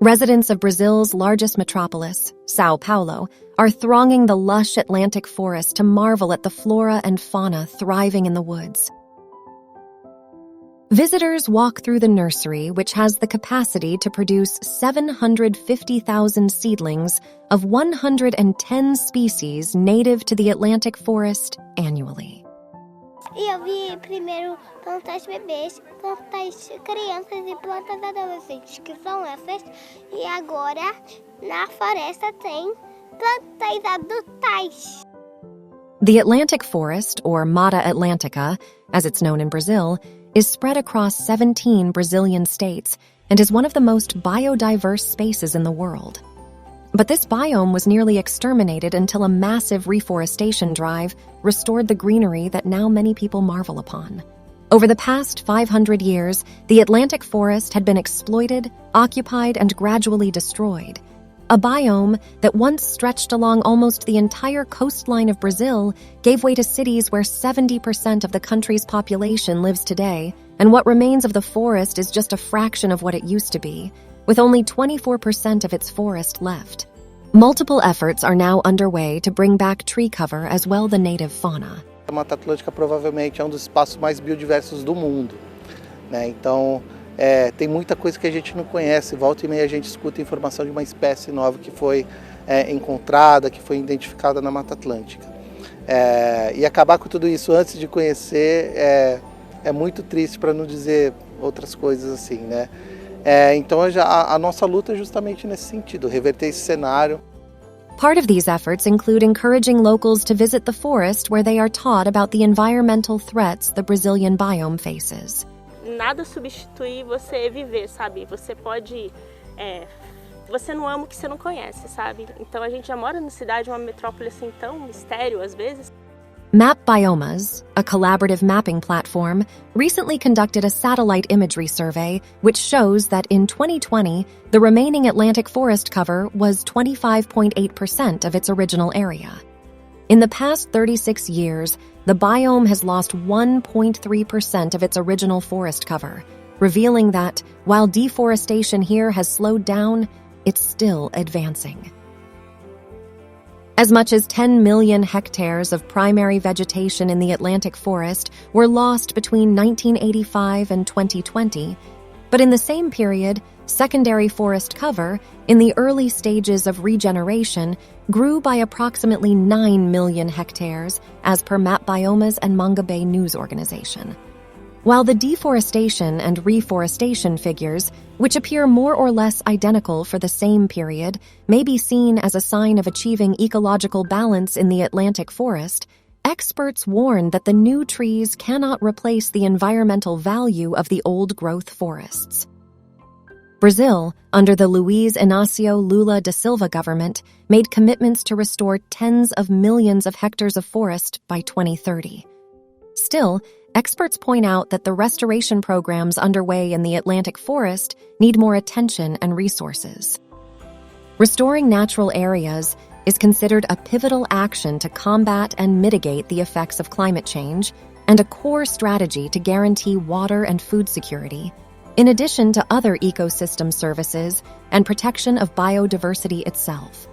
Residents of Brazil's largest metropolis, Sao Paulo, are thronging the lush Atlantic forest to marvel at the flora and fauna thriving in the woods. Visitors walk through the nursery, which has the capacity to produce 750,000 seedlings of 110 species native to the Atlantic forest annually. Eu vi primeiro plantas bebês, plantas crianças e plantas adolescentes, que são essas. E agora, na floresta, tem plantas adultas. The Atlantic forest, or Mata Atlântica, as it's known in Brazil, is spread across 17 Brazilian states and is one of the most biodiverse spaces in the world. But this biome was nearly exterminated until a massive reforestation drive restored the greenery that now many people marvel upon. Over the past 500 years, the Atlantic forest had been exploited, occupied, and gradually destroyed. A biome that once stretched along almost the entire coastline of Brazil gave way to cities where 70% of the country's population lives today, and what remains of the forest is just a fraction of what it used to be, with only 24% of its forest left. Multiple efforts are now underway to bring back tree cover as well the native fauna. A Mata Atlântica provavelmente é dos espaços mais biodiversos do mundo, né? Então, tem muita coisa que a gente não conhece. Volta e meia a gente escuta informação de uma espécie nova que foi encontrada, que foi identificada na Mata Atlântica. E acabar com tudo isso antes de conhecer é muito triste, para não dizer outras coisas assim, né? Então a nossa luta é justamente nesse sentido, reverter esse cenário. Part of these efforts include encouraging locals to visit the forest where they are taught about the environmental threats the Brazilian biome faces. Nada substitui você viver, sabe? Você pode... você não ama o que você não conhece, sabe? Então a gente já mora na cidade, uma metrópole assim tão estéril às vezes. Map Biomas, a collaborative mapping platform, recently conducted a satellite imagery survey which shows that in 2020, the remaining Atlantic forest cover was 25.8% of its original area. In the past 36 years, the biome has lost 1.3% of its original forest cover, revealing that, while deforestation here has slowed down, it's still advancing. As much as 10 million hectares of primary vegetation in the Atlantic forest were lost between 1985 and 2020, but in the same period, secondary forest cover, in the early stages of regeneration, grew by approximately 9 million hectares, as per Map Biomas and Manga Bay News Organization. While the deforestation and reforestation figures, which appear more or less identical for the same period, may be seen as a sign of achieving ecological balance in the Atlantic forest, experts warn that the new trees cannot replace the environmental value of the old-growth forests. Brazil, under the Luiz Inácio Lula da Silva government, made commitments to restore tens of millions of hectares of forest by 2030. Still, experts point out that the restoration programs underway in the Atlantic forest need more attention and resources. Restoring natural areas is considered a pivotal action to combat and mitigate the effects of climate change and a core strategy to guarantee water and food security, in addition to other ecosystem services and protection of biodiversity itself.